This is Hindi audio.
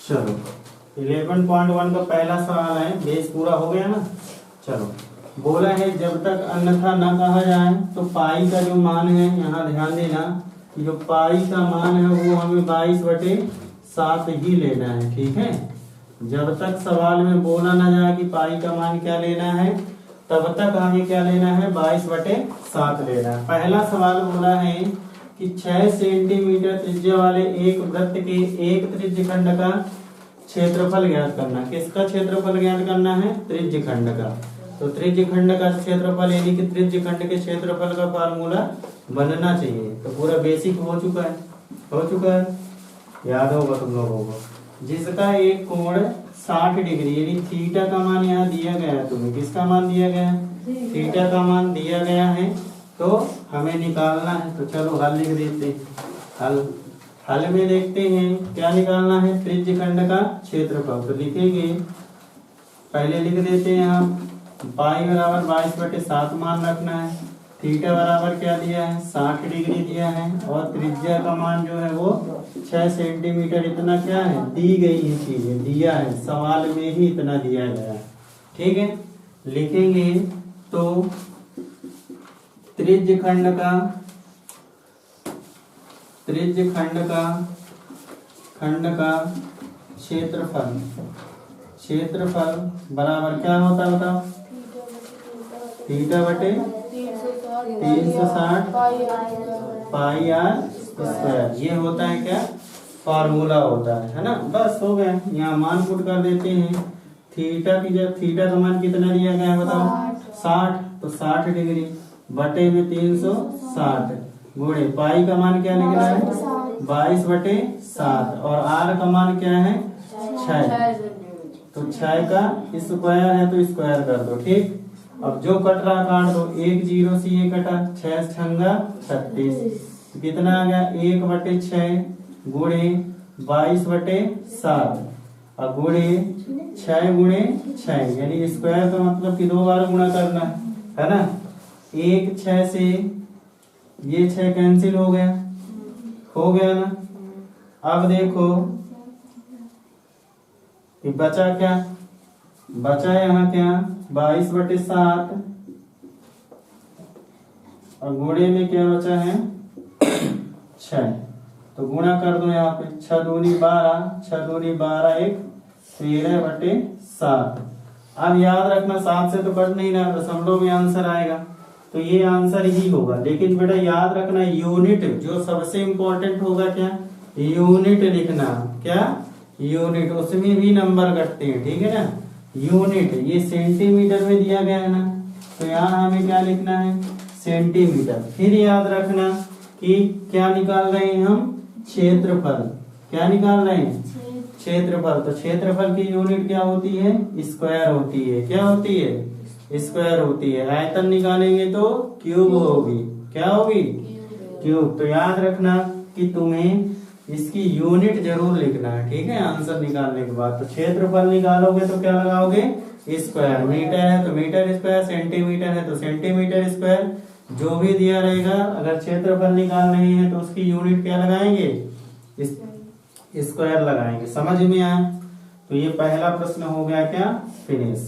चलो 11.1 का पहला सवाल है, बेस पूरा हो गया ना। चलो बोला है जब तक अन्यथा न कहा जाए तो पाई का जो मान है, यहाँ ध्यान देना, जो पाई का मान है वो हमें 22/7 ही लेना है, ठीक है। जब तक सवाल में बोला ना जाए कि पाई का मान क्या लेना है, तब तक हमें क्या लेना है, 22/7 लेना है। पहला सवाल बोला है कि 6 सेंटीमीटर त्रिज्या वाले एक वृत्त के एक त्रिज्य खंड का क्षेत्रफल ज्ञात करना। किसका क्षेत्रफल ज्ञात करना है, त्रिज्य खंड का। तो त्रिज्य खंड का क्षेत्रफल यानी कि त्रिज्य खंड के क्षेत्रफल का फार्मूला बनना चाहिए। तो पूरा बेसिक हो चुका है, याद होगा तुम लोगों को। जिसका एक कोण 60 डिग्री यानी थीटा का मान यहाँ दिया गया है तुम्हें। किसका मान दिया गया है, थीटा का मान दिया गया है, तो हमें निकालना है। तो चलो हल लिख देते हैं। हल में देखते हैं क्या निकालना है, त्रिज्य खंड का क्षेत्रफल। तो लिखेंगे, पहले लिख देते हैं हम, पाई बराबर 22/7 मान रखना है। थीटा बराबर क्या दिया है, 60 डिग्री दिया है, और त्रिज्या का मान जो है वो 6 सेंटीमीटर इतना क्या है, दी गई है चीजें, दिया है सवाल में ही इतना दिया गया है, ठीक है। लिखेंगे तो त्रिज्य खंड का क्षेत्रफल बराबर क्या होता है बताओ, थीटा बटे 360 पाई आर स्क्वायर। ये होता है क्या, फार्मूला होता है ना। बस हो गया, यहाँ मान पुट कर देते हैं। थीटा की जब थीटा का मान कितना दिया गया है बताओ, 60, तो 60 डिग्री बटे में 360 गुणे पाई का मान क्या निकला है, 22/7, और आर का मान क्या है, 6। तो 6 का स्क्वायर है तो स्क्वायर कर दो, ठीक। अब जो कट रहा काट दो, 1 0 से ये कटा, 6 छंगा 36, तो कितना आ गया, 1/6 गुणे 22/7 और गुणे 6 गुणे 6, यानी स्क्वायर का मतलब कि 2 बार गुणा करना है ना। 1 6 से ये 6 कैंसिल हो गया ना। अब देखो कि बचा क्या, बचा यहाँ क्या, 22/7 और गुणे में क्या बचा है, 6। तो गुणा कर दो यहाँ पे, 6 दूनी 12, 6 दूनी 12, 1 13/7। अब याद रखना 7 से तो कट नहीं रहा, दशमलव में आंसर आएगा, तो ये आंसर ही होगा। लेकिन बेटा याद रखना यूनिट जो सबसे इंपॉर्टेंट होगा, क्या यूनिट लिखना, क्या यूनिट, उसमें भी नंबर कटते हैं, ठीक है ना। यूनिट ये सेंटीमीटर में दिया गया है ना, तो यहाँ हमें क्या लिखना है, सेंटीमीटर। फिर याद रखना कि क्या निकाल रहे हैं हम, क्षेत्रफल। क्या निकाल रहे हैं, क्षेत्रफल। तो क्षेत्रफल की यूनिट क्या होती है, स्क्वायर होती है। क्या होती है, स्क्वायर होती है। आयतन निकालेंगे तो क्यूब होगी। क्या होगी, क्यूब। तो याद रखना कि तुम्हें इसकी यूनिट जरूर लिखना है, ठीक है, आंसर निकालने के बाद। तो क्षेत्रफल निकालोगे तो क्या लगाओगे, स्क्वायर। मीटर है तो मीटर स्क्वायर, सेंटीमीटर है तो सेंटीमीटर स्क्वायर, जो भी दिया रहेगा। अगर क्षेत्रफल निकाल रहे हैं तो उसकी यूनिट क्या लगाएंगे, स्क्वायर लगाएंगे। समझ में आया। तो ये पहला प्रश्न हो गया क्या, फिनिश।